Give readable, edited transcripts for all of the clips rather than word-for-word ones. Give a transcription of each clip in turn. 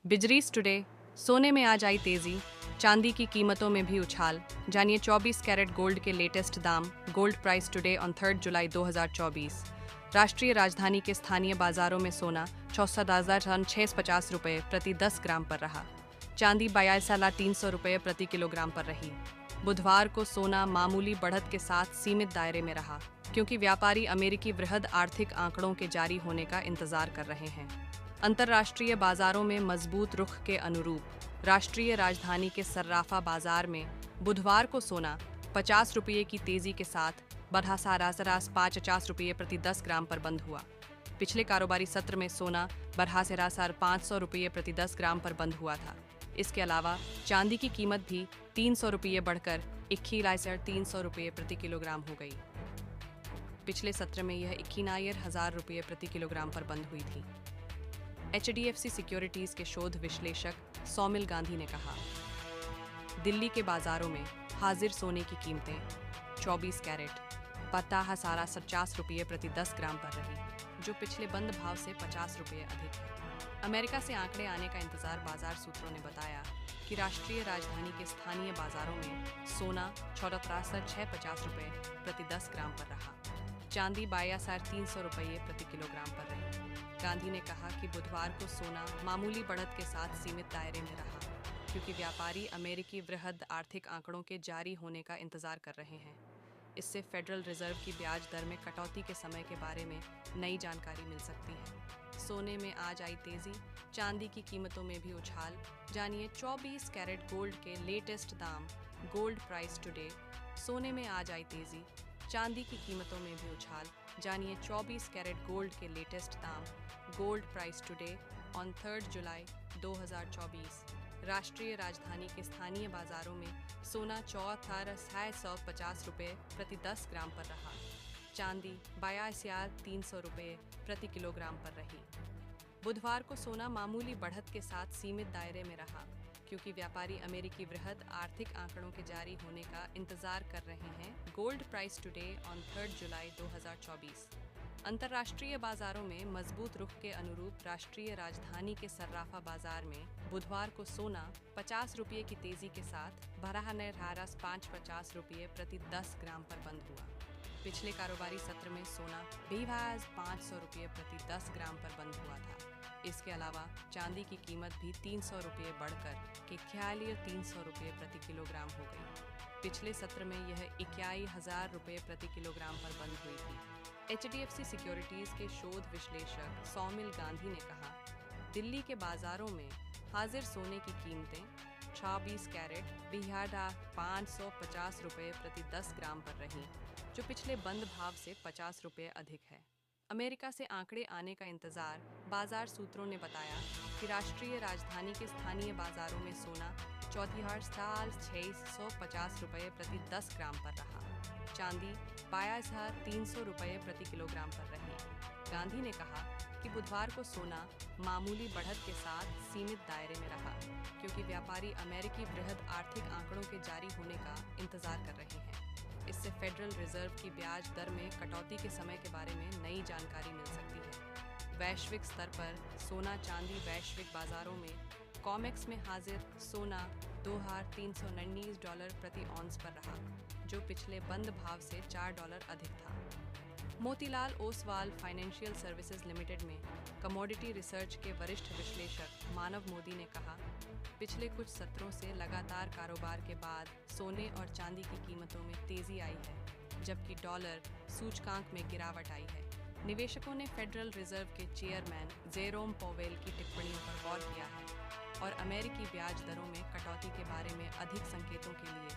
बिजरीज today, सोने में आज आई तेजी, चांदी की कीमतों में भी उछाल। जानिए 24 कैरेट गोल्ड के लेटेस्ट दाम। गोल्ड प्राइस टुडे ऑन 3 जुलाई 2024। राष्ट्रीय राजधानी के स्थानीय बाजारों में सोना 64,650 रुपये प्रति 10 ग्राम पर रहा। चांदी 42,300 रुपये प्रति किलोग्राम पर रही। बुधवार को सोना मामूली बढ़त के साथ सीमित दायरे में रहा, क्योंकि व्यापारी अमेरिकी वृहद आर्थिक आंकड़ों के जारी होने का इंतजार कर रहे हैं। अंतर्राष्ट्रीय बाजारों में मजबूत रुख के अनुरूप राष्ट्रीय राजधानी के सर्राफा बाजार में बुधवार को सोना 50 रुपये की तेजी के साथ बढ़ा सरासरास 50 रुपये प्रति 10 ग्राम पर बंद हुआ। पिछले कारोबारी सत्र में सोना बढ़ा सरासर 500 रुपये प्रति 10 ग्राम पर बंद हुआ था। इसके अलावा चांदी की कीमत भी 300 रुपये बढ़कर 21,300 रुपये प्रति किलोग्राम हो गई। पिछले सत्र में यह 91,000 रुपये प्रति किलोग्राम पर बंद हुई थी। HDFC सिक्योरिटीज के शोध विश्लेषक सौमिल गांधी ने कहा, दिल्ली के बाजारों में हाजिर सोने की कीमतें 24 कैरेट 50 रुपये प्रति 10 ग्राम पर रही, जो पिछले बंद भाव से 50 रुपये अधिक है। अमेरिका से आंकड़े आने का इंतजार। बाजार सूत्रों ने बताया कि राष्ट्रीय राजधानी के स्थानीय बाजारों में सोना 64,650 रुपये प्रति 10 ग्राम पर रहा। चांदी 22,300 रुपये प्रति किलोग्राम पर रही। गांधी ने कहा कि बुधवार को सोना मामूली बढ़त के साथ सीमित दायरे में रहा, क्योंकि व्यापारी अमेरिकी वृहद आर्थिक आंकड़ों के जारी होने का इंतजार कर रहे हैं। इससे फेडरल रिजर्व की ब्याज दर में कटौती के समय के बारे में नई जानकारी मिल सकती है। सोने में आज आई तेजी, चांदी की कीमतों में भी उछाल। जानिए 24 कैरेट गोल्ड के लेटेस्ट दाम। गोल्ड प्राइस टुडे, सोने में आज आई तेजी, चांदी की कीमतों में भी उछाल। जानिए 24 कैरेट गोल्ड के लेटेस्ट दाम। गोल्ड प्राइस टुडे ऑन 3 जुलाई 2024। राष्ट्रीय राजधानी के स्थानीय बाजारों में सोना 64,650 रुपये प्रति 10 ग्राम पर रहा। चांदी 22,300 रुपये प्रति किलोग्राम पर रही। बुधवार को सोना मामूली बढ़त के साथ सीमित दायरे में रहा, क्योंकि व्यापारी अमेरिकी वृहद आर्थिक आंकड़ों के जारी होने का इंतजार कर रहे हैं। गोल्ड प्राइस टुडे ऑन 3 जुलाई 2024। अंतर्राष्ट्रीय बाजारों में मजबूत रुख के अनुरूप राष्ट्रीय राजधानी के सर्राफा बाजार में बुधवार को सोना 50 रुपये की तेजी के साथ बढ़ा 550 रुपये प्रति 10 ग्राम पर बंद हुआ। पिछले कारोबारी सत्र में सोना 500 रुपये प्रति 10 ग्राम पर बंद हुआ था। इसके अलावा चांदी की कीमत भी 300 रुपये बढ़कर 41,300 रुपये प्रति किलोग्राम हो गई। पिछले सत्र में यह 21,000 रुपये प्रति किलोग्राम पर बंद हुई थी। HDFC सिक्योरिटीज के शोध विश्लेषक सौमिल गांधी ने कहा, दिल्ली के बाजारों में हाजिर सोने की कीमतें 24 कैरेट 550 रुपये प्रति 10 ग्राम पर रहीं, जो पिछले बंद भाव से 50 रुपये अधिक है। अमेरिका से आंकड़े आने का इंतजार। बाजार सूत्रों ने बताया कि राष्ट्रीय राजधानी के स्थानीय बाजारों में सोना 64,650 रुपये प्रति 10 ग्राम पर रहा। चांदी 22,300 रुपये प्रति किलोग्राम पर रही। गांधी ने कहा कि बुधवार को सोना मामूली बढ़त के साथ सीमित दायरे में रहा, क्योंकि व्यापारी अमेरिकी वृहद आर्थिक आंकड़ों के जारी होने का इंतजार कर रहे हैं। इससे फेडरल रिजर्व की ब्याज दर में कटौती के समय के बारे में नई जानकारी मिल सकती है। वैश्विक स्तर पर सोना चांदी वैश्विक बाजारों में कॉमेक्स में हाजिर सोना $2,319 प्रति ऑन्स पर रहा, जो पिछले बंद भाव से $4 अधिक था। Motilal Oswal financial services limited में कमोडिटी रिसर्च के वरिष्ठ विश्लेषक मानव मोदी ने कहा, पिछले कुछ सत्रों से लगातार कारोबार के बाद सोने और चांदी की कीमतों में तेजी आई है, जबकि डॉलर सूचकांक में गिरावट आई है। निवेशकों ने फेडरल रिजर्व के चेयरमैन जेरोम पोवेल की टिप्पणियों पर गौर किया है और अमेरिकी ब्याज दरों में कटौती के बारे में अधिक संकेतों के लिए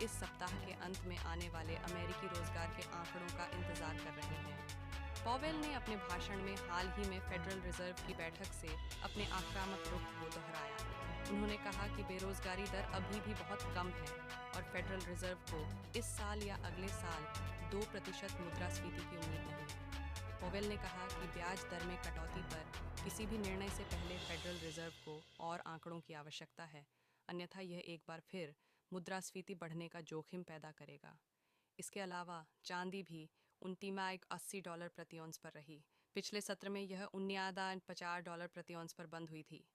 इस सप्ताह के अंत में आने वाले अमेरिकी रोजगार के आंकड़ों का इंतजार कर रहे हैं। पोवेल ने अपने भाषण में हाल ही में फेडरल रिजर्व की बैठक से अपने आक्रामक रुख को दोहराया। उन्होंने कहा कि बेरोजगारी दर अभी भी बहुत कम है और फेडरल रिजर्व को इस साल या अगले साल 2% मुद्रास्फीति की उम्मीद नहीं है। पोवेल ने कहा कि ब्याज दर में कटौती पर किसी भी निर्णय से पहले फेडरल रिजर्व को और आंकड़ों की आवश्यकता है, अन्यथा यह एक बार फिर मुद्रास्फीति बढ़ने का जोखिम पैदा करेगा। इसके अलावा चांदी भी $80 प्रति औंस पर रही। पिछले सत्र में यह $49 प्रति औंस पर बंद हुई थी।